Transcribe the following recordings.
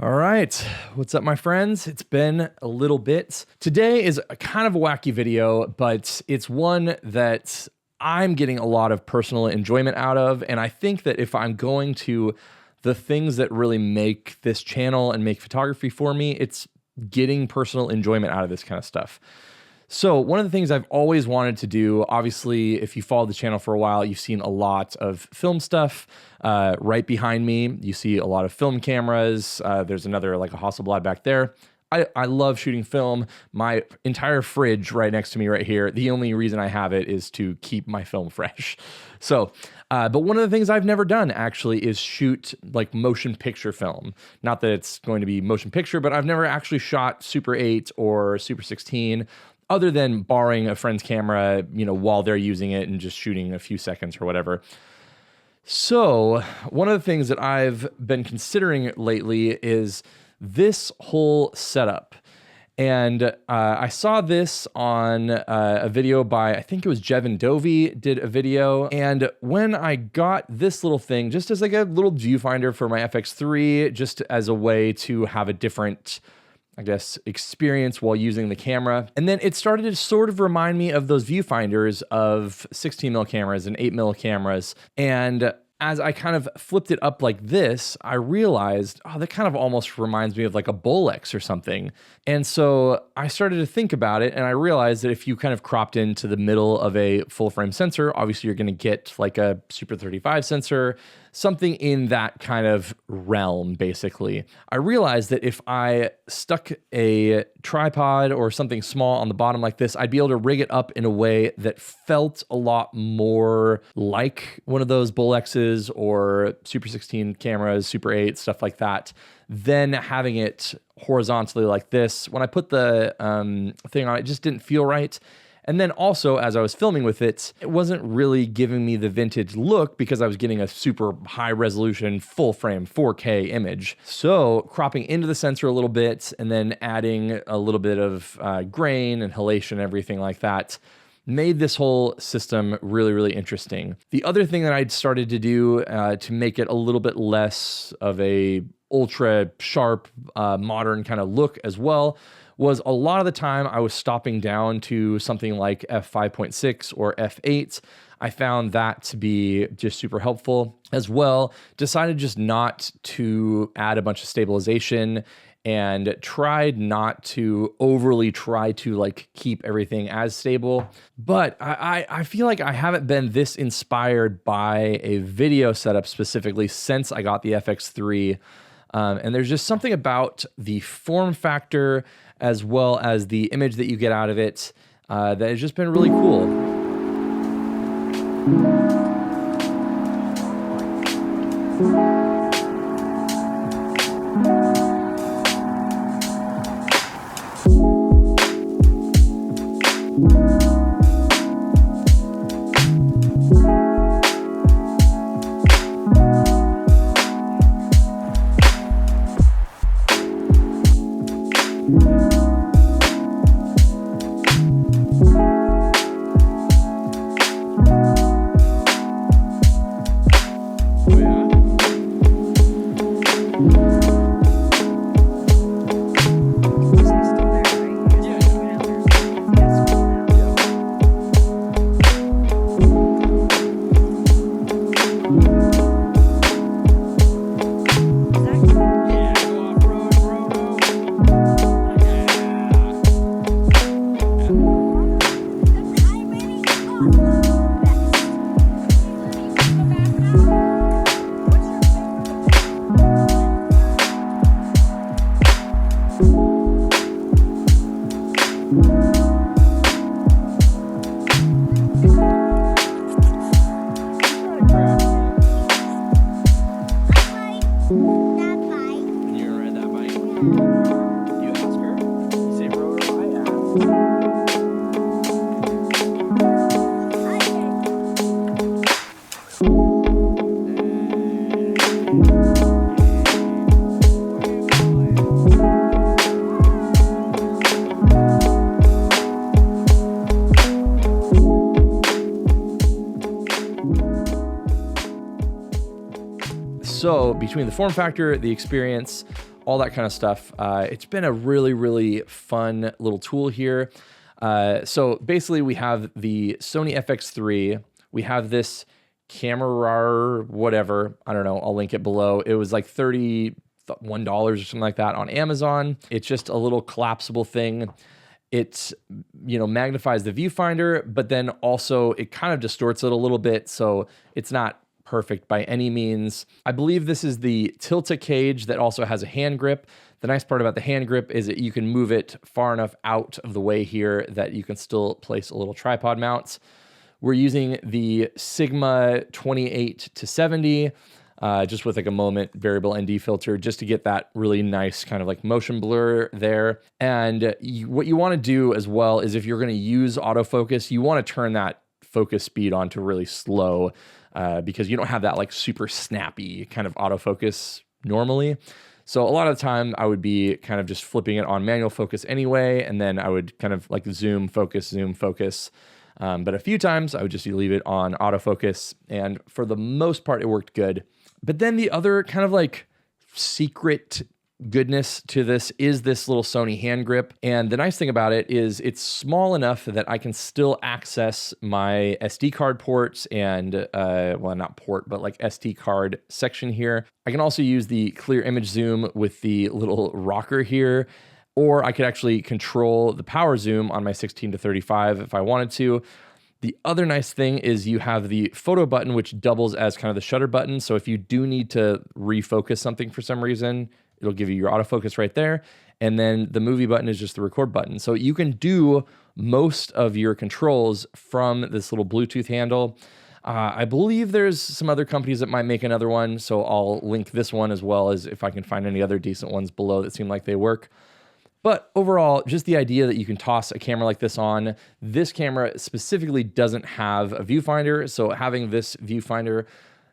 All right, what's up, my friends? It's been a little bit. Today is a kind of a wacky video, but it's one that I'm getting a lot of personal enjoyment out of, and I think that if I'm going to the things that really make this channel and make photography for me, it's getting personal enjoyment out of this kind of stuff. So one of the things I've always wanted to do, obviously, if you follow the channel for a while, you've seen a lot of film stuff. Right behind me, you see a lot of film cameras. There's another, like a Hasselblad back there. I love shooting film. My entire fridge right next to me right here, the only reason I have it is to keep my film fresh. So, but one of the things I've never done actually is shoot like motion picture film. Not that it's going to be motion picture, but I've never actually shot Super 8 or Super 16. Other than borrowing a friend's camera, you know, while they're using it and just shooting a few seconds or whatever. So one of the things that I've been considering lately is this whole setup. And I saw this on a video by, I think it was Jevin Dovey did a video. And when I got this little thing, just as like a little viewfinder for my FX3, just as a way to have a different, I guess, experience while using the camera. And then it started to sort of remind me of those viewfinders of 16mm cameras and 8mm cameras. And as I kind of flipped it up like this, I realized, oh, that kind of almost reminds me of like a Bolex or something. And so I started to think about it, and I realized that if you kind of cropped into the middle of a full frame sensor, obviously you're going to get like a Super 35 sensor, something in that kind of realm, basically. I realized that if I stuck a tripod or something small on the bottom like this, I'd be able to rig it up in a way that felt a lot more like one of those Bolexes or Super 16 cameras, Super 8, stuff like that, than having it horizontally like this. When I put the thing on, it just didn't feel right. And then also, as I was filming with it, it wasn't really giving me the vintage look because I was getting a super high resolution, full frame 4K image. So cropping into the sensor a little bit and then adding a little bit of grain and halation, everything like that, made this whole system really, really interesting. The other thing that I'd started to do to make it a little bit less of a ultra sharp, modern kind of look as well was a lot of the time I was stopping down to something like f5.6 or f8. I found that to be just super helpful as well. Decided just not to add a bunch of stabilization and tried not to overly try to like keep everything as stable. But I feel like I haven't been this inspired by a video setup specifically since I got the FX3. And there's just something about the form factor as well as the image that you get out of it that has just been really cool. So between the form factor, the experience, all that kind of stuff. It's been a really, really fun little tool here. So basically we have the Sony FX3. We have this camera, whatever. I don't know. I'll link it below. It was like $31 or something like that on Amazon. It's just a little collapsible thing. It, magnifies the viewfinder, but then also it kind of distorts it a little bit. So it's not perfect by any means. I believe this is the Tilta cage that also has a hand grip. The nice part about the hand grip is that you can move it far enough out of the way here that you can still place a little tripod mount. We're using the Sigma 28 to 70, just with like a moment variable ND filter, just to get that really nice kind of like motion blur there. And what you want to do as well is if you're going to use autofocus, you want to turn that focus speed on to really slow, because you don't have that like super snappy kind of autofocus normally. So a lot of the time I would be kind of just flipping it on manual focus anyway, and then I would kind of like zoom, focus. But a few times I would just leave it on autofocus, and for the most part it worked good. But then the other kind of like secret goodness to this is this little Sony hand grip. And the nice thing about it is it's small enough that I can still access my SD card ports and, well, not port, but like SD card section here. I can also use the clear image zoom with the little rocker here, or I could actually control the power zoom on my 16 to 35 if I wanted to. The other nice thing is you have the photo button, which doubles as kind of the shutter button. So if you do need to refocus something for some reason, it'll give you your autofocus right there. And then the movie button is just the record button. So you can do most of your controls from this little Bluetooth handle. I believe there's some other companies that might make another one. So I'll link this one as well as if I can find any other decent ones below that seem like they work. But overall, just the idea that you can toss a camera like this on. This camera specifically doesn't have a viewfinder, so having this viewfinder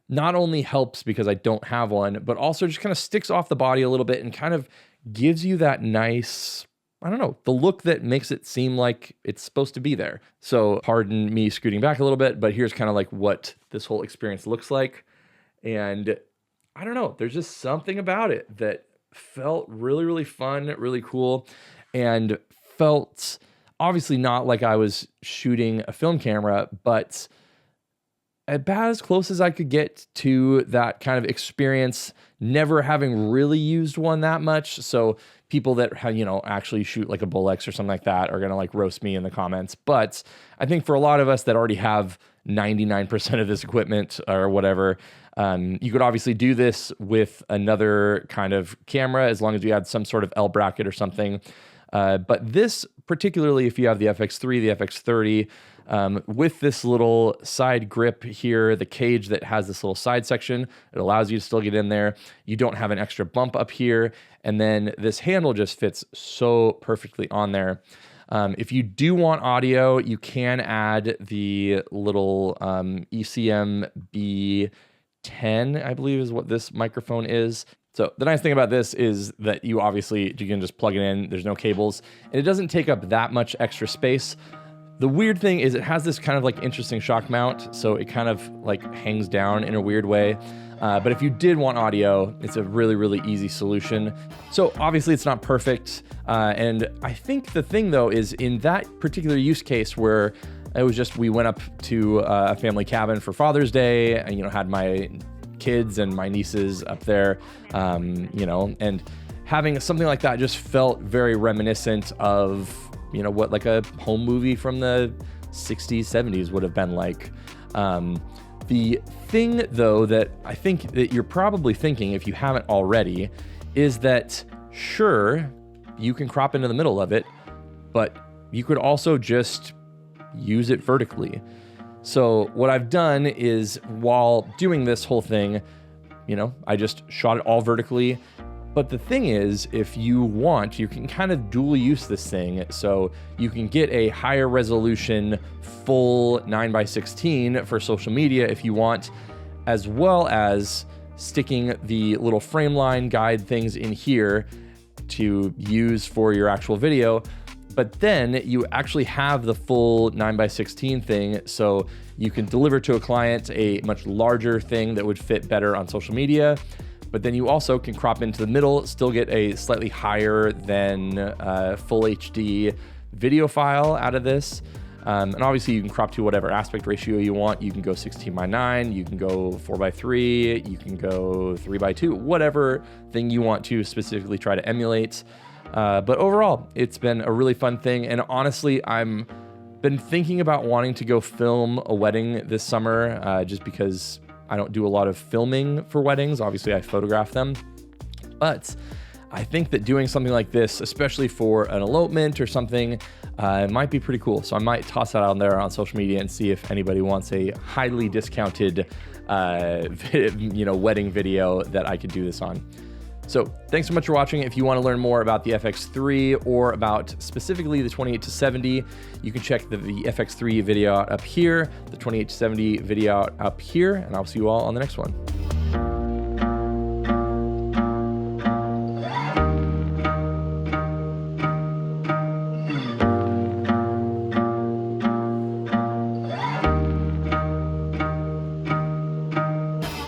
not only helps because I don't have one, but also just kind of sticks off the body a little bit and kind of gives you that nice, I don't know, the look that makes it seem like it's supposed to be there. So pardon me scooting back a little bit, but here's kind of like what this whole experience looks like. And I don't know, there's just something about it that felt really, really fun, really cool, and felt obviously not like I was shooting a film camera, but about as close as I could get to that kind of experience, never having really used one that much. So people that have, actually shoot like a Bolex or something like that are going to like roast me in the comments. But I think for a lot of us that already have 99% of this equipment or whatever, you could obviously do this with another kind of camera as long as you had some sort of L bracket or something. But this, particularly if you have the FX3, the FX30, with this little side grip here, the cage that has this little side section, it allows you to still get in there. You don't have an extra bump up here. And then this handle just fits so perfectly on there. If you do want audio, you can add the little ECM B10, I believe is what this microphone is. So the nice thing about this is that you can just plug it in. There's no cables, and it doesn't take up that much extra space. The weird thing is it has this kind of like interesting shock mount, so it kind of like hangs down in a weird way. But if you did want audio, it's a really, really easy solution. So obviously it's not perfect. And I think the thing though is in that particular use case where it was just, we went up to a family cabin for Father's Day and, had my kids and my nieces up there, and having something like that just felt very reminiscent of, what like a home movie from the 60s, 70s would have been like. The thing, though, that I think that you're probably thinking, if you haven't already, is that, sure, you can crop into the middle of it, but you could also just use it vertically. So what I've done is, while doing this whole thing, I just shot it all vertically. But the thing is, if you want, you can kind of dual use this thing. So you can get a higher resolution full 9x16 for social media if you want, as well as sticking the little frame line guide things in here to use for your actual video. But then you actually have the full 9x16 thing, so you can deliver to a client a much larger thing that would fit better on social media. but then you also can crop into the middle, still get a slightly higher than full HD video file out of this. And obviously you can crop to whatever aspect ratio you want. You can go 16:9, you can go 4:3, you can go 3:2, whatever thing you want to specifically try to emulate. But overall, it's been a really fun thing. And honestly, I'm been thinking about wanting to go film a wedding this summer, just because I don't do a lot of filming for weddings. Obviously, I photograph them. But I think that doing something like this, especially for an elopement or something, might be pretty cool. So I might toss that out there on social media and see if anybody wants a highly discounted, wedding video that I could do this on. So thanks so much for watching. If you want to learn more about the FX3 or about specifically the 28-70, you can check the FX3 video out up here, the 28-70 video out up here, and I'll see you all on the next one.